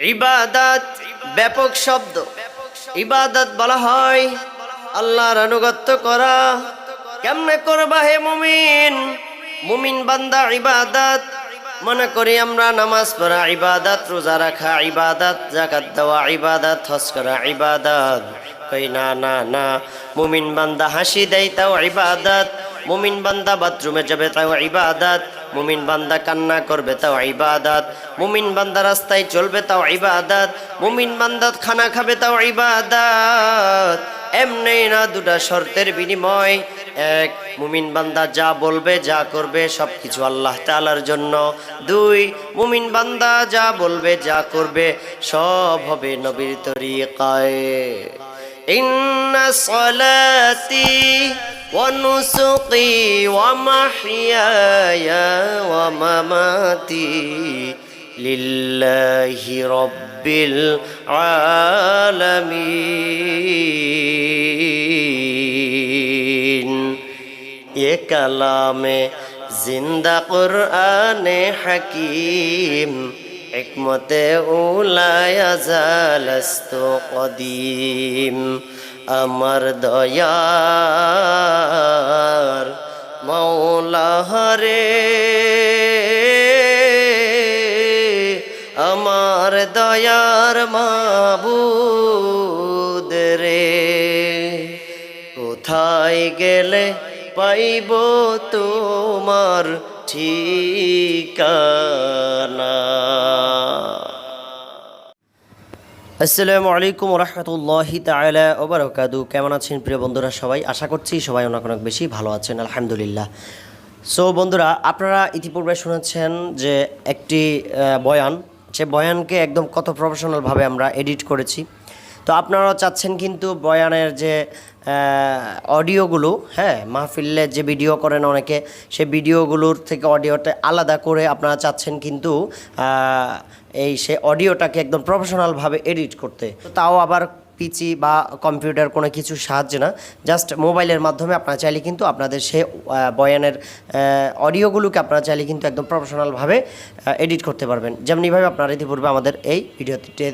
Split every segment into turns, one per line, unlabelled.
ইবাদত ব্যাপক শব্দ। ইবাদত বলা হয় আল্লাহর আনুগত্য করা। কেমনে করবা হে মুমিন? মুমিন বান্দা ইবাদত মনে করি আমরা নামাজ পড়া ইবাদত, রোজা রাখা ইবাদত, যাকাত দেওয়া ইবাদত, হজ করা ইবাদত। কই না না না, মুমিন বান্দা হাসি দেয় তাও ইবাদত, মুমিন বান্দা বাথরুমে যাবে তাও ইবাদত, মুমিন বান্দা কান্না করবে তাও ইবাদত, মুমিন বান্দা রাস্তায় চলবে তাও ইবাদত, মুমিন বান্দা খানা খাবে তাও ইবাদত। এমনি না, দুটা শর্তের বিনিময়। এক, মুমিন বান্দা যা বলবে যা করবে সবকিছু আল্লাহ তাআলার জন্য। দুই, মুমিন বান্দা যা বলবে যা করবে সব হবে নবীর তরিকায়। ইন্না সলাতি ওয়া নুসুকি ওয়া মাহইয়ায়া ওয়া মামাতি লিল্লাহি রাব্বিল আলামিন। ये कलामे जिंदा कुराने हकीम, हिकमते उलाया जालस्तो कदीम। अमर दयार मौला हरे, अमर दयार माबूद रे। কোথায় গেলে পাইব তোমার ঠিকানা? আসসালামু আলাইকুম ওয়া রাহমাতুল্লাহি তাআলা ওয়া বারাকাতুহু। কেমন আছেন প্রিয় বন্ধুরা সবাই? আশা করছি সবাই অনেক অনেক বেশি ভালো আছেন, আলহামদুলিল্লাহ। সো বন্ধুরা, আপনারা ইতিপূর্বে শুনেছেন যে একটি বয়ান, সে বয়ানকে একদম কত প্রফেশনালভাবে আমরা এডিট করেছি। তো আপনারাও চাচ্ছেন কিন্তু বয়ানের যে অডিওগুলো, মাহফিলে যে ভিডিও করেন অনেকে, সেই ভিডিওগুলোর থেকে অডিওটা আলাদা করে আপনারা চাচ্ছেন কিন্তু সে অডিওটাকে একদম প্রফেশনালভাবে এডিট করতে। তাও আবার পিসি বা কম্পিউটার কোনো কিছু সাহায্য না, জাস্ট মোবাইলের মাধ্যমে আপনারা চাইলে কিন্তু আপনাদের সে বয়ানের অডিওগুলোকে আপনারা চাইলে কিন্তু একদম প্রফেশনালভাবে এডিট করতে পারবেন, যেমনিভাবে আপনারা ইতিপূর্বে আমাদের এই ভিডিওতে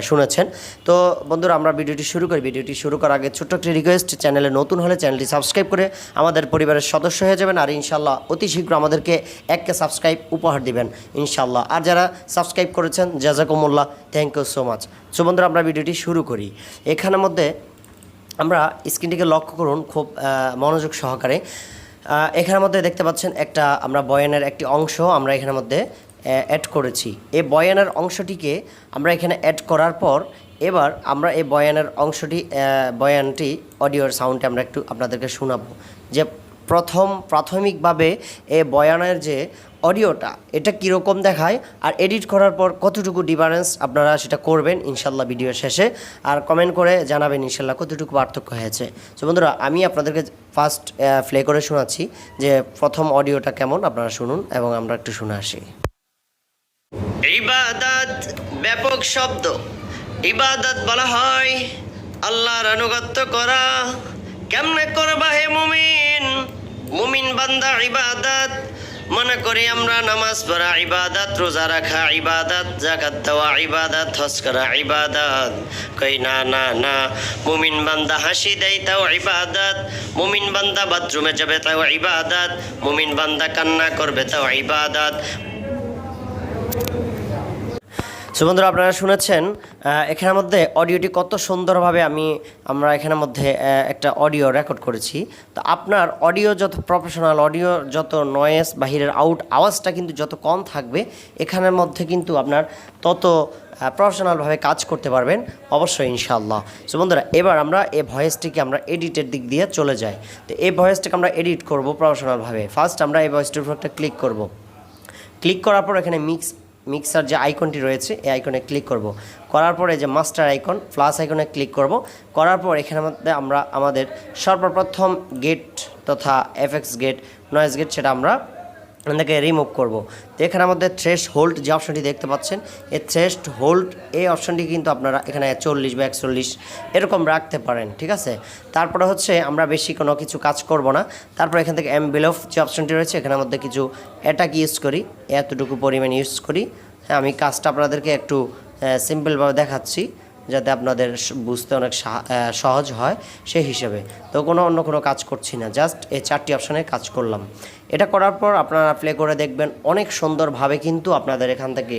শুনেছেন। তো বন্ধুরা, আমরা ভিডিওটি শুরু করি। ভিডিওটি শুরু করার আগে ছোট্ট একটি রিকোয়েস্ট, চ্যানেলে নতুন হলে চ্যানেলটি সাবস্ক্রাইব করে আমাদের পরিবারের সদস্য হয়ে যাবেন, আর ইনশাল্লাহ অতি শীঘ্র আমাদেরকে 1K সাবস্ক্রাইব উপহার দিবেন ইনশাল্লাহ। আর যারা সাবস্ক্রাইব করেছেন জাযাকুমুল্লাহ, thank you so much. So বন্ধুরা, আমরা ভিডিওটি শুরু করি। এখানের মধ্যে আমরা স্ক্রিনটিকে লক্ষ্য করুন খুব মনোযোগ সহকারে। এখানের মধ্যে দেখতে পাচ্ছেন একটা আমরা বয়ানের একটি অংশ আমরা এখানের মধ্যে অ্যাড করেছি। এই বয়ানের অংশটিকে আমরা এখানে অ্যাড করার পর এবার আমরা এই বয়ানের বয়ানটি অডিওর সাউন্ডে আমরা একটু আপনাদেরকে শোনাবো যে প্রাথমিকভাবে এই বয়ানের যে অডিওটা এটা কীরকম দেখায়, আর এডিট করার পর কতটুকু ডিফারেন্স আপনারা সেটা করবেন ইনশাল্লাহ ভিডিও শেষে, আর কমেন্ট করে জানাবেন ইনশাল্লাহ কতটুকু পার্থক্য হয়েছে। তো বন্ধুরা, আমি আপনাদেরকে ফার্স্ট প্লে করে শোনাচ্ছি যে প্রথম অডিওটা কেমন, আপনারা শুনুন এবং আমরা একটু শুনে আসি। ইবাদত ব্যাপক শব্দ। ইবাদত বলা হয় আল্লাহর আনুগত্য করা। কেমনে করবা হে মুমিন? মুমিন বান্দা ইবাদত মনে করি আমরা নামাজ পড়া ইবাদত, রোজা রাখা ইবাদত, যাকাত দেওয়া ইবাদত, হজ করা ইবাদত। কই না না না, মুমিন বান্দা হাসি দেয় তাও ইবাদত, মুমিন বান্দা বাথরুমে যাবে তাও ইবাদত, মুমিন বান্দা কান্না করবে তাও ইবাদত। সো বন্ধুরা, আপনারা শুনেছেন এখানের মধ্যে অডিওটি কত সুন্দরভাবে আমরা এখানের মধ্যে একটা অডিও রেকর্ড করেছি। তো আপনার অডিও যত প্রফেশনাল, অডিও যত নয়েজ, বাহিরের আওয়াজটা কিন্তু যত কম থাকবে, এখানের মধ্যে কিন্তু আপনার তত প্রফেশনালভাবে কাজ করতে পারবেন অবশ্যই ইনশাআল্লাহ। সো বন্ধুরা, এবার আমরা এই ভয়েসটিকে আমরা এডিটের দিক দিয়ে চলে যাই। তো এই ভয়েসটাকে আমরা এডিট করব প্রফেশনালভাবে। ফার্স্ট আমরা এই ভয়েসটির উপর একটা ক্লিক করব। ক্লিক করার পর এখানে মিক্সার যে আইকনটি রয়েছে এই আইকনে ক্লিক করব। করার পরে যে মাস্টার আইকন প্লাস আইকনে ক্লিক করব। করার পর এখানের মধ্যে আমরা আমাদের সর্বপ্রথম গেট তথা এফএক্স গেট, নয়েজ গেট, সেটা আমরা এটাকে রিমুভ করব। তো এখানে আমাদের থ্রেশ হোল্ড যে অপশনটি দেখতে পাচ্ছেন, এই থ্রেশ হোল্ড এই অপশনটি কিন্তু আপনারা এখানে 40 বা 41 এরকম রাখতে পারেন, ঠিক আছে। তারপরে হচ্ছে আমরা বেশি কোনো কিছু কাজ করব না। তারপর এখান থেকে এমবেলফ যে অপশনটি রয়েছে এখানের মধ্যে কিছু অ্যাটাক ইউজ করি, এতটুকু পরিমাণ ইউজ করি। হ্যাঁ, আমি কাজটা আপনাদেরকে একটু সিম্পলভাবে দেখাচ্ছি যাতে আপনাদের বুঝতে অনেক সহজ হয় সেই হিসেবে। তো অন্য কোনো কাজ করছি না, জাস্ট এই 4টি অপশানে কাজ করলাম। এটা করার পর আপনারা প্লে করে দেখবেন অনেক সুন্দরভাবে কিন্তু আপনাদের এখান থেকে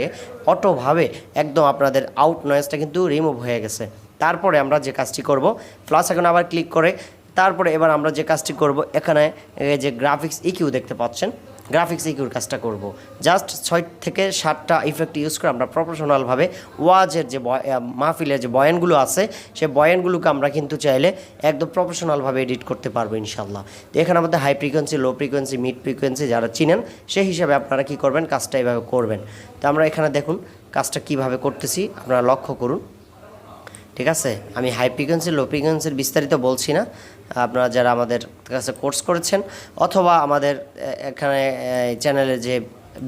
অটোভাবে একদম আপনাদের আউট নয়েজটা কিন্তু রিমুভ হয়ে গেছে। তারপরে আমরা যে কাজটি করব, প্লাস এখন আবার ক্লিক করে তারপরে এবার আমরা যে কাজটি করব, এখানে যে গ্রাফিক্স ইকিউ দেখতে পাচ্ছেন, গ্রাফিক্স ইকিউর কাজটা করব। জাস্ট 6 থেকে 7টা ইফেক্ট ইউজ করে আমরা প্রফেশনালভাবে ওয়াজের যে মাহফিলের যে বয়ানগুলো আছে সেই বয়ানগুলোকে আমরা কিন্তু চাইলে একদম প্রফেশনালভাবে এডিট করতে পারবো ইনশাল্লাহ। তো এখানে আমাদের high frequency, low frequency, mid frequency যারা চিনেন সেই হিসাবে আপনারা কি করবেন, কাজটা এইভাবে করবেন। তো আমরা এখানে দেখুন কাজটা কিভাবে করতেছি, আপনারা লক্ষ্য করুন। ঠিক আছে, আমি হাই ফ্রিকোয়েন্সি, লো ফ্রিকোয়েন্সির বিস্তারিত বলছি না। আপনারা যারা আমাদের কাছে কোর্স করেছেন অথবা আমাদের এখানে চ্যানেলে যে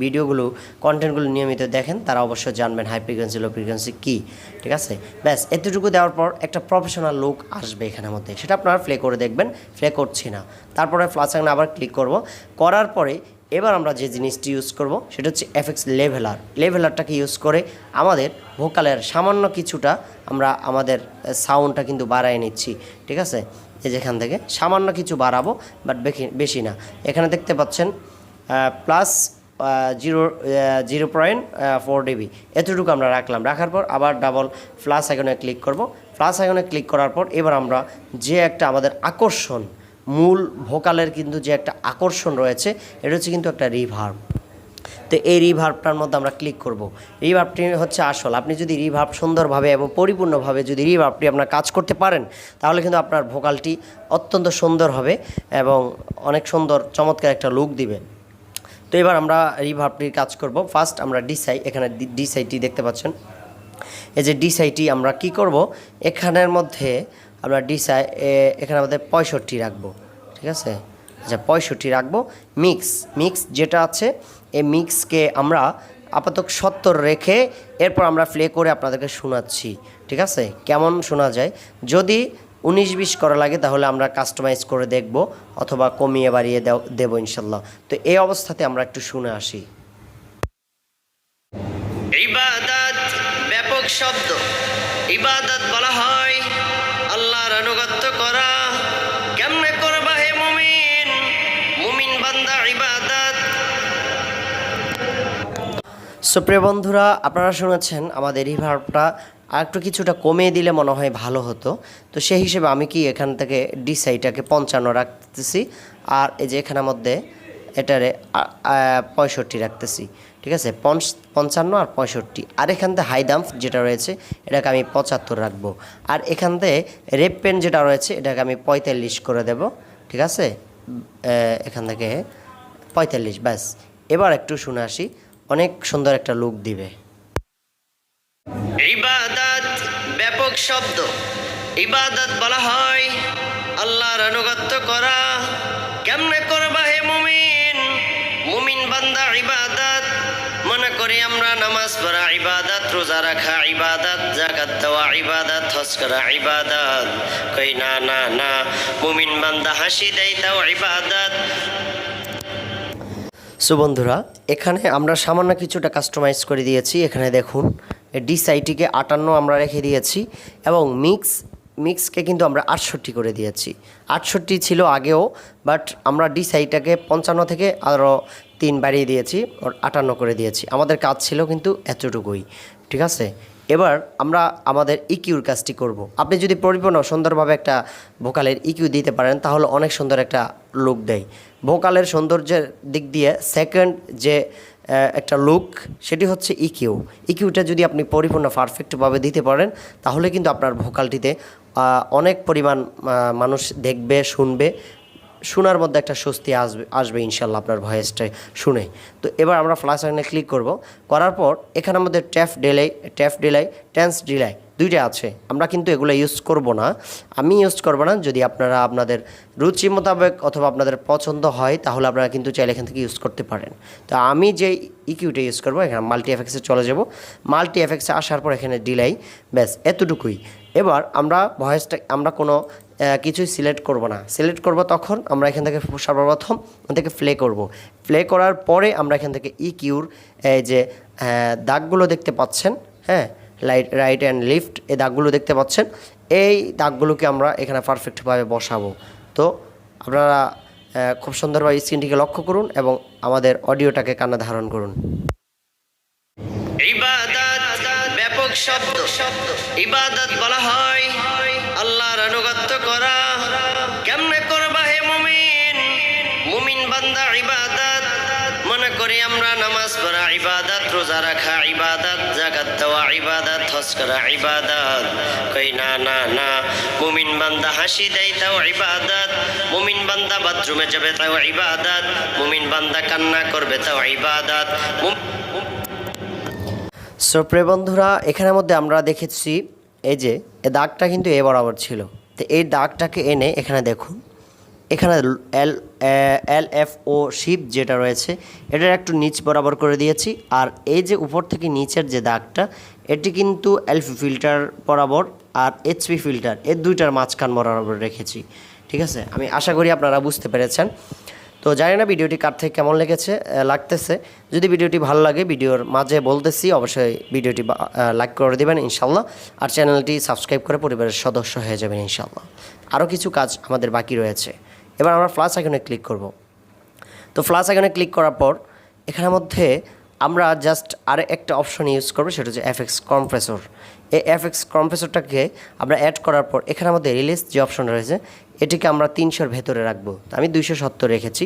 ভিডিওগুলো কন্টেন্টগুলো নিয়মিত দেখেন তারা অবশ্যই জানবেন হাই ফ্রিকোয়েন্সি, লো ফ্রিকোয়েন্সি কী। ঠিক আছে, ব্যাস এতটুকু দেওয়ার পর একটা প্রফেশনাল লুক আসবে এখানের মধ্যে, সেটা আপনারা প্লে করে দেখবেন। প্লে করছি না, তারপরে প্লাস আইকনে আবার ক্লিক করব। করার পরে এবার আমরা যে জিনিসটি ইউজ করব সেটা হচ্ছে এফএক্স লেভেলার। লেভেলারটাকে ইউজ করে আমাদের ভোকালের সামান্য কিছুটা আমরা আমাদের সাউন্ডটা কিন্তু বাড়ায় নিচ্ছি। ঠিক আছে, এই যেখান থেকে সামান্য কিছু বাড়াবো, বাট বেশি না। এখানে দেখতে পাচ্ছেন প্লাস 0.4 dB এতটুকু আমরা রাখলাম। রাখার পর আবার ডাবল প্লাস আইকনে ক্লিক করব। প্লাস আইকনে ক্লিক করার পর এবার আমরা যে একটা আমাদের আকর্ষণ, মূল ভোকালের কিন্তু যে একটা আকর্ষণ রয়েছে এটা হচ্ছে কিন্তু একটা রিভার্ব। তো এই রিভার্বটার মধ্যে আমরা ক্লিক করব। রিভার্বটি হচ্ছে আসল। আপনি যদি রিভার্ব সুন্দরভাবে এবং পরিপূর্ণভাবে যদি রিভার্বটি আপনার কাজ করতে পারেন তাহলে কিন্তু আপনার ভোকালটি অত্যন্ত সুন্দর হবে এবং অনেক সুন্দর চমৎকার একটা লুক দিবে। তো এবার আমরা রিভার্বটির কাজ করব। ফার্স্ট আমরা ডিসাই, এখানে ডিসাইটি দেখতে পাচ্ছেন, এই যে ডিসাইটি আমরা কি করব, এখানের মধ্যে আমরা এখানে আমাদের 65 রাখবো। ঠিক আছে, আচ্ছা 65 রাখবো। মিক্স যেটা আছে এই মিক্সকে আমরা আপাতত 70 রেখে এরপর আমরা প্লে করে আপনাদেরকে শোনাচ্ছি। ঠিক আছে, কেমন শোনা যায়, যদি 19-20 করা লাগে তাহলে আমরা কাস্টমাইজ করে দেখব অথবা কমিয়ে বাড়িয়ে দেবো ইনশাল্লাহ। তো এই অবস্থাতে আমরা একটু শুনে আসি। ইবাদত ব্যাপক শব্দ। ইবাদত বলা হয় আল্লাহর আনুগত্য করা। কেমনে করবা হে মুমিন, মুমিন বান্দা ইবাদত। সুপ্রিয় বন্ধুরা, আপনারা শুনেছেন আমাদের রিভার্বটা আর একটু কিছুটা কমিয়ে দিলে মনে হয় ভালো হতো। তো সেই হিসেবে আমি কি এখান থেকে ডিসাইটাকে 55 রাখতেছি, আর এই যে এখানের মধ্যে এটারে 65 রাখতেছি। ঠিক আছে, 55 আর 65। আর এখান থেকে হাই দাম্প যেটা রয়েছে এটাকে আমি 75 রাখবো। আর এখান থেকে রেপ পেন যেটা রয়েছে এটাকে আমি 45 করে দেব। ঠিক আছে, এখান থেকে 45, ব্যাস। এবার একটু শুনে আসি, অনেক সুন্দর একটা লুক দিবে। ইবাদত ব্যাপক শব্দ। ইবাদত বলা হয় আল্লাহর আনুগত্য করা। কেমনে করবা হে মুমিন, মুমিন বান্দা ইবাদত। মনে করি আমরা নামাজ পড়া ইবাদত, রোজা রাখা ইবাদত, যাকাত দেওয়া ইবাদত, হজ করা ইবাদত। কই না না না, মুমিন বান্দা হাসি দেয় তাও ইবাদত। সো বন্ধুরা, এখানে আমরা সামান্য কিছুটা কাস্টমাইজ করে দিয়েছি। এখানে দেখুন ডিসাইটিকে 58 আমরা রেখে দিয়েছি এবং মিক্সকে কিন্তু আমরা 68 করে দিয়েছি। 68 ছিল আগেও, বাট আমরা ডিসাইটাকে 55 থেকে আরও 3 বাড়িয়ে দিয়েছি, 58 করে দিয়েছি। আমাদের কাজ ছিল কিন্তু এতটুকুই। ঠিক আছে, এবার আমরা আমাদের ইকিউর কাজটি করব। আপনি যদি পরিপূর্ণ সুন্দরভাবে একটা ভোকালের ইকিউ দিতে পারেন তাহলে অনেক সুন্দর একটা লুক দেয়। ভোকালের সৌন্দর্যের দিক দিয়ে সেকেন্ড যে একটা লুক সেটি হচ্ছে ইকিউটা যদি আপনি পরিপূর্ণ পারফেক্টভাবে দিতে পারেন তাহলে কিন্তু আপনার ভোকালটিতে অনেক পরিমাণ মানুষ দেখবে, শুনবে, শোনার মধ্যে একটা স্বস্তি আসবে ইনশাল্লাহ আপনার ভয়েসটা শুনে। তো এবার আমরা ফ্ল্যাশ আইকনে ক্লিক করব। করার পর এখানে আমাদের ট্যাপ ডিলাই, টেন্স ডিলাই দুইটা আছে। আমরা কিন্তু এগুলো ইউজ করব না, আমি ইউজ করব না। যদি আপনারা আপনাদের রুচি মোতাবেক অথবা আপনাদের পছন্দ হয় তাহলে আপনারা কিন্তু চাইলে এখান থেকে ইউজ করতে পারেন। তো আমি যে ইকিউটা ইউজ করবো, এখানে মাল্টি এফেক্টসে চলে যাব। মাল্টি এফেক্টসে আসার পর এখানে ডিলাই, ব্যাস এতটুকুই। এবার আমরা ভয়েসটা আমরা কোনো কিছুই সিলেক্ট করব না। সিলেক্ট করব তখন আমরা এখান থেকে সর্বপ্রথম এখান থেকে প্লে করব। প্লে করার পরে আমরা এখান থেকে ইকিউর যে দাগগুলো দেখতে পাচ্ছেন, হ্যাঁ, রাইট অ্যান্ড লেফট এই দাগগুলো দেখতে পাচ্ছেন, এই দাগগুলোকে আমরা এখানে পারফেক্টভাবে বসাবো। তো আপনারা খুব সুন্দরভাবে স্ক্রিনটিকে লক্ষ্য করুন এবং আমাদের অডিওটাকে কানে ধারণ করুন। ইবাদত ব্যাপক শব্দ। ইবাদত বলা হয় আল্লাহর আনুগত্য করা। কেমনে করবা হে মুমিন? মুমিন বান্দা ইবাদত মনে করি আমরা নামাজ পড়া ইবাদত, রোজা রাখা ইবাদত, যাকাত দেওয়া ইবাদত, হজ করা ইবাদত। কই না না না, মুমিন বান্দা হাসি দেয় তাও ইবাদত, মুমিন বান্দা বাথরুমে যাবে তাও ইবাদত, মুমিন বান্দা কান্না করবে তাও ইবাদত। সো প্রিয় বন্ধুরা, এখানের মধ্যে আমরা দেখেছি এই যে দাগটা কিন্তু এ বরাবর ছিল, তো এই দাগটাকে এনে এখানে দেখুন, এখানে LFO শিপ যেটা রয়েছে এটার একটু নিচ বরাবর করে দিয়েছি। আর এই যে উপর থেকে নিচের যে দাগটা এটি কিন্তু LP ফিল্টার বরাবর আর HP ফিল্টার এর দুইটার মাঝখান বরাবর রেখেছি। ঠিক আছে, আমি আশা করি আপনারা বুঝতে পেরেছেন। তো জানি না ভিডিওটি কার থেকে কেমন লাগতেছে। যদি ভিডিওটি ভালো লাগে, ভিডিওর মাঝে বলতেছি অবশ্যই ভিডিওটি লাইক করে দেবেন ইনশাল্লাহ, আর চ্যানেলটি সাবস্ক্রাইব করে পরিবারের সদস্য হয়ে যাবেন ইনশাল্লাহ। আরও কিছু কাজ আমাদের বাকি রয়েছে। এবার আমরা প্লাস আইকনে ক্লিক করব। তো প্লাস আইকনে ক্লিক করার পর এখানের মধ্যে আমরা জাস্ট আর একটা অপশন ইউজ করবো, সেটা হচ্ছে FX কম্প্রেসর। এই FX কম্প্রেসরটাকে আমরা অ্যাড করার পর এখানের মধ্যে রিলিজ যে অপশন রয়েছে এটিকে আমরা 300-র ভেতরে রাখবো। আমি 270 রেখেছি।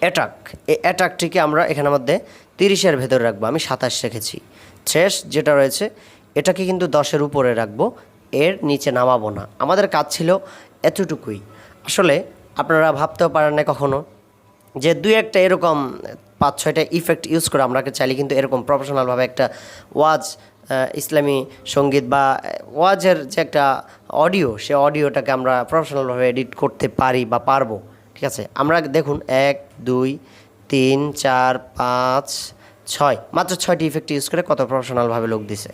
অ্যাটাক, এই অ্যাটাকটিকে আমরা এখানের মধ্যে 30-এর ভেতরে রাখবো, আমি 27 রেখেছি। থ্রেশ যেটা রয়েছে এটাকে কিন্তু 10-এর উপরে রাখবো, এর নিচে নামাবো না। আমাদের কাজ ছিল এতটুকুই। আসলে আপনারা ভাবতেও পারেন না কখনো যে দুই একটা এরকম 5-6টা ইফেক্ট ইউজ করে আমরা চাইলে কিন্তু এরকম প্রফেশনালভাবে একটা ওয়াজ, ইসলামী সঙ্গীত বা ওয়াজের যে একটা অডিও, সে অডিওটাকে আমরা প্রফেশনালভাবে এডিট করতে পারি বা পারবো। ঠিক আছে, আমরা দেখুন 1 2 3 4 5 6 মাত্র 6টি ইফেক্ট ইউজ করে কত প্রফেশনালভাবে লোক দিছে।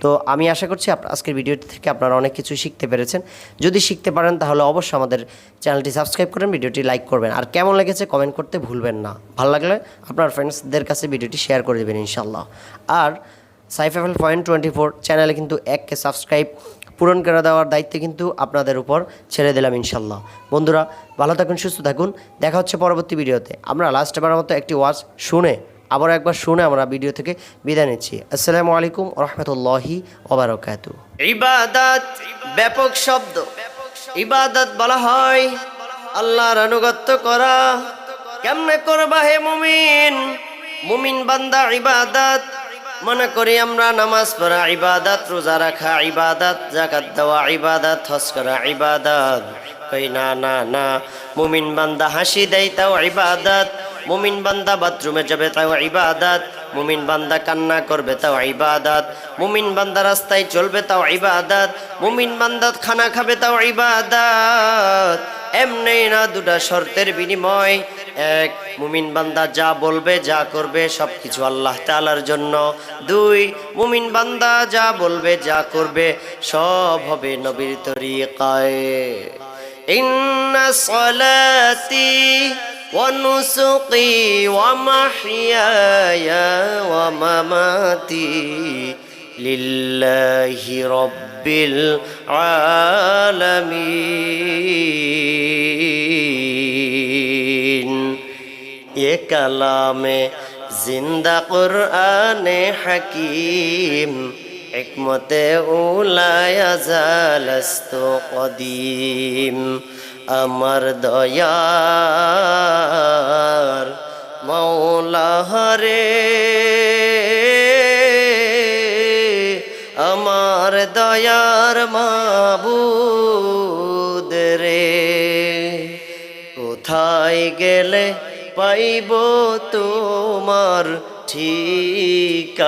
তো আমি আশা করছি আজকের ভিডিওটি থেকে আপনারা অনেক কিছু শিখতে পেরেছেন। যদি শিখতে পারেন তাহলে অবশ্যই আমাদের চ্যানেলটি সাবস্ক্রাইব করেন, ভিডিওটি লাইক করবেন, আর কেমন লেগেছে কমেন্ট করতে ভুলবেন না। ভালো লাগলে আপনার ফ্রেন্ডসদের কাছে ভিডিওটি শেয়ার করে দেবেন ইনশাল্লাহ। আর Saif-FL.24 চ্যানেলে কিন্তু 1K সাবস্ক্রাইব পূরণ করে দেওয়ার দায়িত্ব কিন্তু আপনাদের উপর ছেড়ে দিলাম ইনশাল্লাহ। বন্ধুরা ভালো থাকুন, সুস্থ থাকুন, দেখা হচ্ছে পরবর্তী ভিডিওতে। আমরা লাস্টবারের মতো একটি ওয়াজ আবার একবার শুনে আমরা ভিডিও থেকে বিদায় নিচ্ছি। আসসালামু আলাইকুম ওয়া রাহমাতুল্লাহি ওয়া বারাকাতুহু। ইবাদত ব্যাপক শব্দ। ইবাদত বলা হয় আল্লাহর আনুগত্য করা। কেমনে করবা হে মুমিন? মুমিন বান্দা ইবাদত মনে করি আমরা নামাজ পড়া ইবাদত, রোজা রাখা ইবাদত, যাকাত দেওয়া ইবাদত, হজ করা ইবাদত। কই না না না, মুমিন বান্দা হাসি দেয় তাও ইবাদত, মুমিন বান্দা বাথরুমে যাবে তাও ইবাদত, মুমিন বান্দা কান্না করবে তাও ইবাদত, মুমিন বান্দা রাস্তায় চলবে তাও ইবাদত, মুমিন বান্দা খানা খাবে তাও ইবাদত। এমনি না, দুটা শর্তের বিনিময়। 1, মুমিন বান্দা যা বলবে যা করবে সব কিছু আল্লাহ তাআলার জন্য। 2, মুমিন বান্দা যা বলবে যা করবে সব হবে নবীর তরিকায়। ইন্না সালাতি ওয়া নুসুকি ওয়া মাহইয়ায়া ওয়া মামাতি লিল্লাহি রাব্বিল আলামিন। ये कलामे जिंदा कुराने हकीम, हिकमते उलाया जालस्तो कदीम। अमर दयार मौला हरे, अमर दयार माबूद रे, কোথায় গেলে পাইব তোমার ঠিকানা।